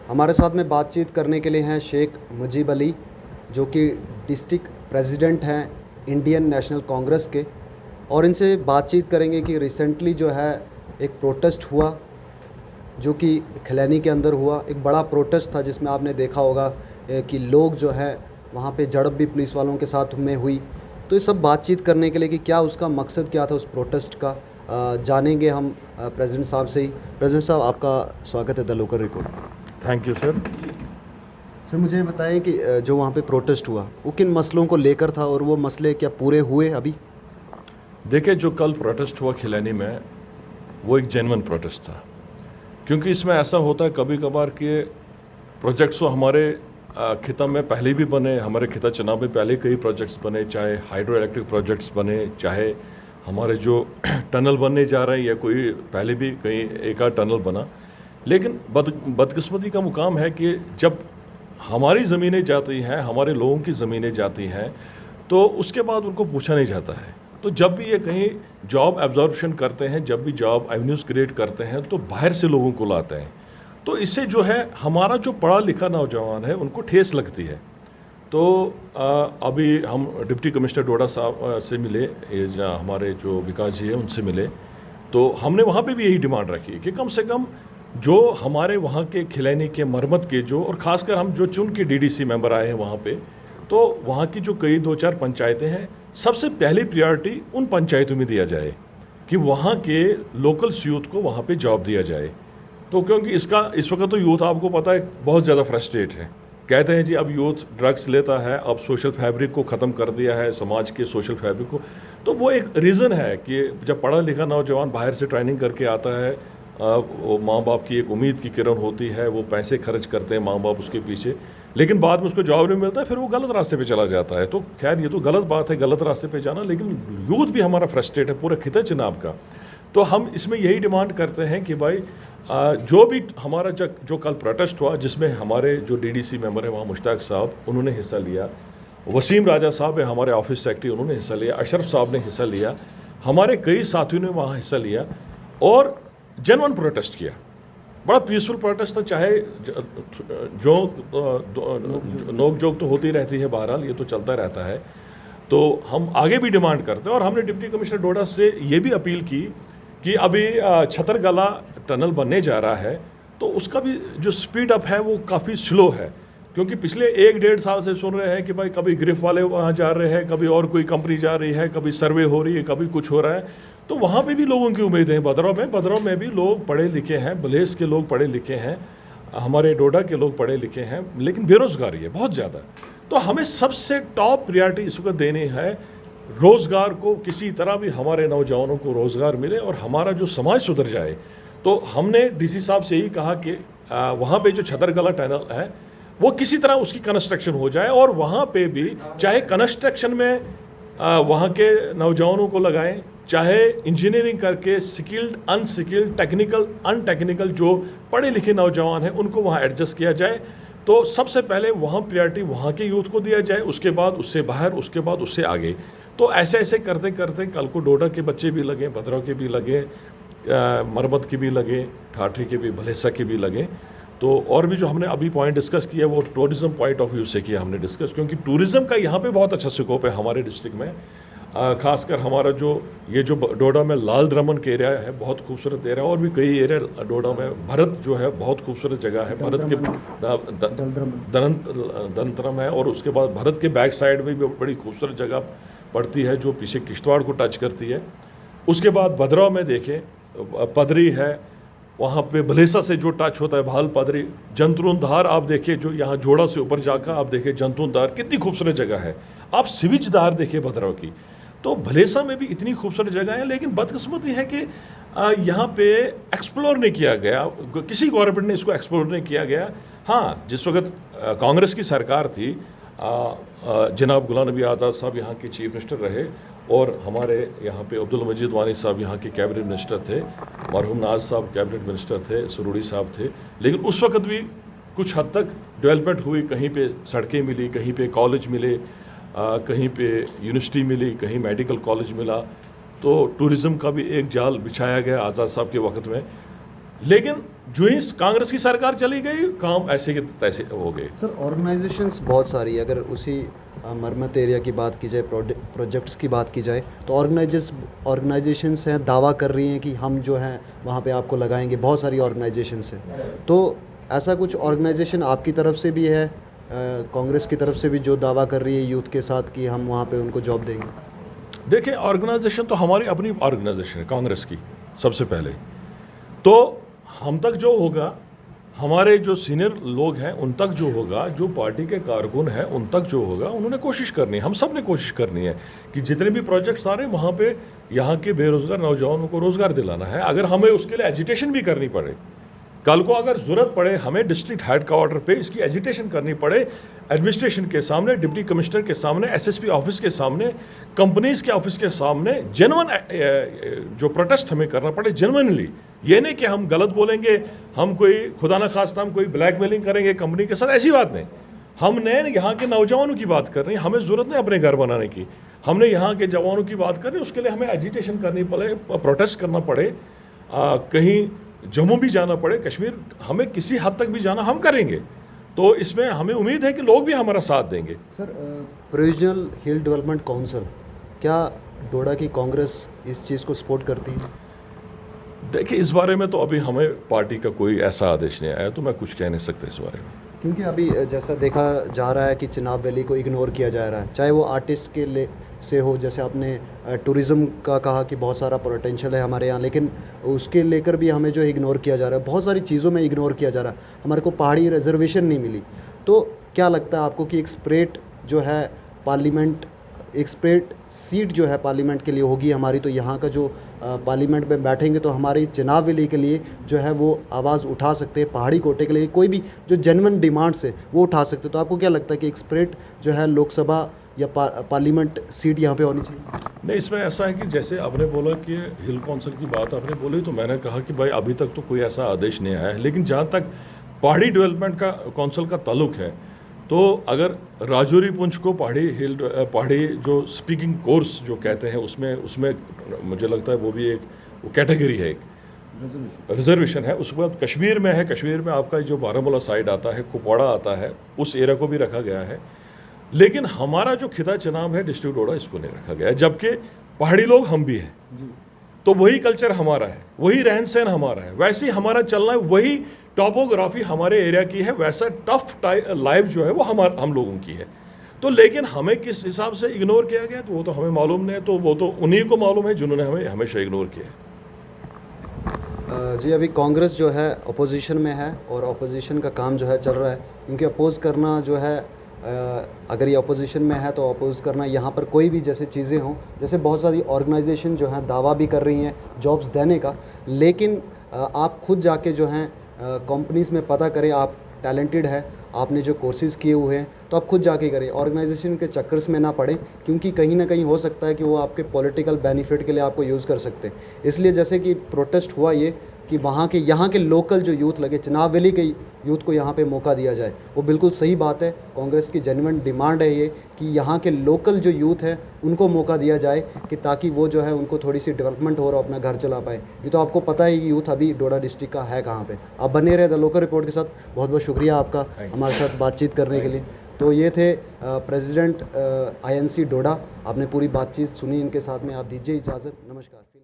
हमारे साथ में बातचीत करने के लिए हैं शेख मुजीब अली, जो कि डिस्ट्रिक्ट प्रेसिडेंट हैं इंडियन नेशनल कांग्रेस के, और इनसे बातचीत करेंगे कि रिसेंटली जो है एक प्रोटेस्ट हुआ जो कि खिलैनी के अंदर हुआ। एक बड़ा प्रोटेस्ट था जिसमें आपने देखा होगा कि लोग जो है वहाँ पे झड़प भी पुलिस वालों के साथ में हुई। तो ये सब बातचीत करने के लिए कि क्या उसका मकसद क्या था उस प्रोटेस्ट का, जानेंगे हम प्रेसिडेंट साहब से ही। प्रेसिडेंट साहब, आपका स्वागत है the local report. Thank you sir. Sir, मुझे बताएं कि जो वहाँ पे प्रोटेस्ट हुआ वो किन मसलों को लेकर था और वो मसले क्या पूरे हुए अभी? देखिए, जो कल प्रोटेस्ट हुआ खिलैनी में वो एक जेन्युइन प्रोटेस्ट था, क्योंकि इसमें ऐसा होता है कभी कभार कि प्रोजेक्ट्स तो हमारे खिता में पहले भी बने, हमारे खिता चुनाव में पहले कई प्रोजेक्ट्स बने, चाहे हाइड्रो इलेक्ट्रिक प्रोजेक्ट्स बने, चाहे हमारे जो टनल बनने जा रहे हैं या कोई पहले भी कहीं एक आध टनल बना। लेकिन बदकिस्मती का मुकाम है कि जब हमारी ज़मीनें जाती हैं, हमारे लोगों की ज़मीनें जाती हैं, तो उसके बाद उनको पूछा नहीं जाता है। तो जब भी ये कहीं जॉब एब्जॉर्प्शन करते हैं, जब भी जॉब एवेन्यूज़ क्रिएट करते हैं, तो बाहर से लोगों को लाते हैं। तो इससे जो है हमारा जो पढ़ा लिखा नौजवान है उनको ठेस लगती है। तो अभी हम डिप्टी कमिश्नर डोडा साहब से मिले, ये हमारे जो विकास जी हैं उनसे मिले, तो हमने वहाँ पे भी यही डिमांड रखी कि कम से कम जो हमारे वहाँ के खिलैनी के मरम्मत के जो, और ख़ासकर हम जो चुन के डीडीसी मेंबर आए हैं वहाँ पे, तो वहाँ की जो कई 2-4 पंचायतें हैं, सबसे पहली प्रायोरिटी उन पंचायतों में दिया जाए कि वहाँ के लोकल यूथ को वहाँ पे जॉब दिया जाए। तो क्योंकि इस वक्त तो यूथ आपको पता है बहुत ज़्यादा फ्रस्ट्रेट है। कहते हैं जी अब यूथ ड्रग्स लेता है, अब सोशल फैब्रिक को ख़त्म कर दिया है, समाज के सोशल फैब्रिक को। तो वो एक रीज़न है कि जब पढ़ा लिखा नौजवान बाहर से ट्रेनिंग करके आता है, वो माँ बाप की एक उम्मीद की किरण होती है, वो पैसे खर्च करते हैं माँ बाप उसके पीछे, लेकिन बाद में उसको जॉब नहीं मिलता है, फिर वो गलत रास्ते पे चला जाता है। तो खैर ये तो गलत बात है, गलत रास्ते पे जाना, लेकिन यूथ भी हमारा फ्रस्ट्रेट है पूरे खिता चुनाव का। तो हम इसमें यही डिमांड करते हैं कि भाई जो भी हमारा जो कल प्रोटेस्ट हुआ, जिसमें हमारे जो डीडीसी मेंबर हैं वहाँ मुश्ताक साहब उन्होंने हिस्सा लिया, वसीम राजा साहब है हमारे ऑफिस सेक्रेटरी उन्होंने हिस्सा लिया, अशरफ साहब ने हिस्सा लिया, हमारे कई साथियों ने वहाँ हिस्सा लिया और जेन्युइन प्रोटेस्ट किया। बड़ा पीसफुल प्रोटेस्ट था, चाहे जो नोक जोक तो होती रहती है, बहरहाल ये तो चलता रहता है। तो हम आगे भी डिमांड करते हैं और हमने डिप्टी कमिश्नर डोडा से ये भी अपील की कि अभी छतरगला टनल बनने जा रहा है, तो उसका भी जो स्पीड अप है वो काफ़ी स्लो है, क्योंकि पिछले 1-1.5 साल से सुन रहे हैं कि भाई कभी ग्रिफ वाले वहाँ जा रहे हैं, कभी और कोई कंपनी जा रही है, कभी सर्वे हो रही है, कभी कुछ हो रहा है। तो वहाँ पे भी लोगों की उम्मीदें हैं। भद्रवाह में भी लोग पढ़े लिखे हैं, बलेस के लोग पढ़े लिखे हैं, हमारे डोडा के लोग पढ़े लिखे हैं, लेकिन बेरोज़गारी है बहुत ज़्यादा। तो हमें सबसे टॉप प्रायोरिटी इस वक्त देनी है रोज़गार को, किसी तरह भी हमारे नौजवानों को रोज़गार मिले और हमारा जो समाज सुधर जाए। तो हमने डीसी साहब से यही कहा कि वहाँ पे जो छतरगला टनल है वो किसी तरह उसकी कंस्ट्रक्शन हो जाए, और वहाँ पे भी चाहे कंस्ट्रक्शन में वहाँ के नौजवानों को लगाएं, चाहे इंजीनियरिंग करके स्किल्ड अनस्किल्ड, टेक्निकल अनटेक्निकल जो पढ़े लिखे नौजवान हैं उनको वहाँ एडजस्ट किया जाए। तो सबसे पहले वहाँ प्रायोरिटी वहाँ के यूथ को दिया जाए, उसके बाद उससे बाहर, उसके बाद उससे आगे। तो ऐसे ऐसे करते करते कल को डोडा के बच्चे भी लगे, भद्रवाह के भी लगे, मरमत के भी लगे, ठाठरी के भी, भलेसा के भी लगे। तो और भी जो हमने अभी पॉइंट डिस्कस किया वो टूरिज़्म पॉइंट ऑफ व्यू से किया हमने डिस्कस, क्योंकि टूरिज़्म का यहाँ पे बहुत अच्छा स्कोप है हमारे डिस्ट्रिक्ट में। खासकर हमारा जो डोडा में लाल द्रमन के एरिया है, बहुत खूबसूरत एरिया, और भी कई एरिया डोडा में, भरत जो है बहुत खूबसूरत जगह है, भरत के दंतरम है, और उसके बाद भरत के बैक साइड में भी बड़ी खूबसूरत जगह पड़ती है जो पीछे किश्तवाड़ को टच करती है। उसके बाद भद्रवाह में देखें पदरी है, वहाँ पे भलेसा से जो टच होता है भाल पदरी, जंतरून धार आप देखिए, जो यहाँ जोड़ा से ऊपर जाकर आप देखिए जंतरून धार कितनी खूबसूरत जगह है। आप सिविज धार देखिए भद्रवाह की, तो भलेसा में भी इतनी खूबसूरत जगह है, लेकिन बदकिस्मती है कि यहाँ पे एक्सप्लोर नहीं किया गया, किसी गवर्नमेंट ने इसको एक्सप्लोर नहीं किया गया। हाँ, जिस वक्त कांग्रेस की सरकार थी, जनाब गुलाम नबी आज़ाद साहब यहाँ के चीफ मिनिस्टर रहे, और हमारे यहाँ पे अब्दुल मजीद वानी साहब यहाँ के कैबिनेट मिनिस्टर थे, मरहूम नाज साहब कैबिनेट मिनिस्टर थे, सरूड़ी साहब थे, लेकिन उस वक्त भी कुछ हद तक डेवलपमेंट हुई, कहीं पे सड़कें मिली, कहीं पे कॉलेज मिले, कहीं पे यूनिवर्सिटी मिली, कहीं मेडिकल कॉलेज मिला। तो टूरिज़्म का भी एक जाल बिछाया गया आज़ाद साहब के वक्त में। लेकिन जो ही कांग्रेस की सरकार चली गई, काम ऐसे के तैसे हो गए। सर ऑर्गेनाइजेशंस बहुत सारी है, अगर उसी मरम्मत एरिया की बात की जाए, प्रोजेक्ट्स की बात की जाए, तो ऑर्गेनाइजेशंस हैं, दावा कर रही हैं कि हम जो हैं वहाँ पे आपको लगाएंगे, बहुत सारी ऑर्गेनाइजेशंस हैं। तो ऐसा कुछ ऑर्गेनाइजेशन आपकी तरफ से भी है, कांग्रेस की तरफ से भी, जो दावा कर रही है यूथ के साथ कि हम वहाँ पे उनको जॉब देंगे? देखिए, ऑर्गेनाइजेशन तो हमारी अपनी ऑर्गेनाइजेशन है कांग्रेस की सबसे पहले। तो हम तक जो होगा, हमारे जो सीनियर लोग हैं उन तक जो होगा, जो पार्टी के कारकुन हैं उन तक जो होगा, उन्होंने कोशिश करनी है, हम सब ने कोशिश करनी है कि जितने भी प्रोजेक्ट्स आ रहे हैं वहाँ पे यहाँ के बेरोज़गार नौजवानों को रोज़गार दिलाना है। अगर हमें उसके लिए एजिटेशन भी करनी पड़े, कल को अगर ज़रूरत पड़े हमें डिस्ट्रिक्ट हेडक्वार्टर पे इसकी एजिटेशन करनी पड़े, एडमिनिस्ट्रेशन के सामने, डिप्टी कमिश्नर के सामने, एसएसपी ऑफिस के सामने, कंपनीज के ऑफिस के सामने, जेन्युइन जो प्रोटेस्ट हमें करना पड़े, जेन्युइनली, ये नहीं कि हम गलत बोलेंगे, हम कोई खुदा न खास्ता हम कोई ब्लैकमेलिंग करेंगे कंपनी के साथ, ऐसी बात नहीं। हमने यहाँ के नौजवानों की बात करनी, हमें ज़रूरत नहीं अपने घर बनाने की, हमने यहाँ के जवानों की बात करनी, उसके लिए हमें एजिटेशन करनी पड़े, प्रोटेस्ट करना पड़े, कहीं जम्मू भी जाना पड़े, कश्मीर, हमें किसी हद तक भी जाना हम करेंगे। तो इसमें हमें उम्मीद है कि लोग भी हमारा साथ देंगे। सर प्रोविजनल हिल डेवलपमेंट काउंसिल, क्या डोडा की कांग्रेस इस चीज़ को सपोर्ट करती है? देखिए, इस बारे में तो अभी हमें पार्टी का कोई ऐसा आदेश नहीं आया, तो मैं कुछ कह नहीं सकता इस बारे में। क्योंकि अभी जैसा देखा जा रहा है कि चिनाब वैली को इग्नोर किया जा रहा है, चाहे वो आर्टिस्ट के से हो, जैसे आपने टूरिज़्म का कहा कि बहुत सारा पोटेंशियल है हमारे यहाँ, लेकिन उसके लेकर भी हमें जो इग्नोर किया जा रहा है, बहुत सारी चीज़ों में इग्नोर किया जा रहा है, हमारे को पहाड़ी रिजर्वेशन नहीं मिली। तो क्या लगता है आपको कि एक स्प्रेट जो है पार्लियामेंट, एक स्प्रेट सीट जो है पार्लियामेंट के लिए होगी हमारी, तो यहाँ का जो पार्लियामेंट में बैठेंगे तो हमारी चिनाब वैली के लिए जो है वो आवाज़ उठा सकते हैं, पहाड़ी कोटे के लिए कोई भी जो जेन्युइन डिमांड्स है वो उठा सकते हैं। तो आपको क्या लगता है कि एक स्प्रेट जो है लोकसभा या पार्लियामेंट सीट यहाँ पे होनी चाहिए? नहीं, इसमें ऐसा है कि जैसे आपने बोला कि हिल काउंसिल की बात आपने बोली, तो मैंने कहा कि भाई अभी तक तो कोई ऐसा आदेश नहीं आया है, लेकिन जहाँ तक पहाड़ी डेवलपमेंट का काउंसिल का ताल्लुक है, तो अगर राजौरी पुंछ को पहाड़ी जो स्पीकिंग कोर्स जो कहते हैं उसमें मुझे लगता है वो भी एक वो कैटेगरी है, एक रिजर्वेशन है। उसके बाद कश्मीर में है, कश्मीर में आपका जो बारामूला साइड आता है, कुपवाड़ा आता है, उस एरिया को भी रखा गया है। लेकिन हमारा जो खिता चुनाव है डिस्ट्रिक्ट डोडा, इसको नहीं रखा गया है, जबकि पहाड़ी लोग हम भी हैं। तो वही कल्चर हमारा है, वही रहन सहन हमारा है, वैसे ही हमारा चलना है, वही टॉपोग्राफी हमारे एरिया की है, वैसा टफ लाइफ जो है वो हम लोगों की है। तो लेकिन हमें किस हिसाब से इग्नोर किया गया तो वो तो हमें मालूम नहीं है, तो वो तो उन्हीं को मालूम है जिन्होंने हमें हमेशा इग्नोर किया है। जी, अभी कांग्रेस जो है अपोजिशन में है और अपोजिशन का काम जो है चल रहा है, क्योंकि अपोज़ करना जो है, अगर ये अपोजिशन में है तो अपोज़ करना, यहाँ पर कोई भी जैसे चीज़ें हों, जैसे बहुत सारी ऑर्गेनाइजेशन जो हैं दावा भी कर रही हैं जॉब्स देने का, लेकिन आप खुद जाके जो हैं कंपनीज़ में पता करें, आप टैलेंटेड है, आपने जो कोर्सेज़ किए हुए हैं, तो आप खुद जाके करें, ऑर्गेनाइजेशन के चक्कर्स में ना पड़े, क्योंकि कहीं ना कहीं हो सकता है कि वो आपके पॉलिटिकल बेनिफिट के लिए आपको यूज़ कर सकते हैं। इसलिए जैसे कि प्रोटेस्ट हुआ ये कि वहाँ के यहाँ के लोकल जो यूथ लगे, चिनाब वैली के यूथ को यहाँ पे मौका दिया जाए, वो बिल्कुल सही बात है। कांग्रेस की जेन्युइन डिमांड है ये कि यहाँ के लोकल जो यूथ है उनको मौका दिया जाए, कि ताकि वो जो है उनको थोड़ी सी डेवलपमेंट हो और अपना घर चला पाए। ये तो आपको पता है कि यूथ अभी डोडा डिस्ट्रिक्ट का है कहाँ पे। आप बने रहे द लोकल रिपोर्ट के साथ, बहुत बहुत शुक्रिया आपका हमारे साथ बातचीत करने के लिए। तो ये थे प्रेसिडेंट INC डोडा, आपने पूरी बातचीत सुनी, इनके साथ में आप दीजिए इजाज़त, नमस्कार।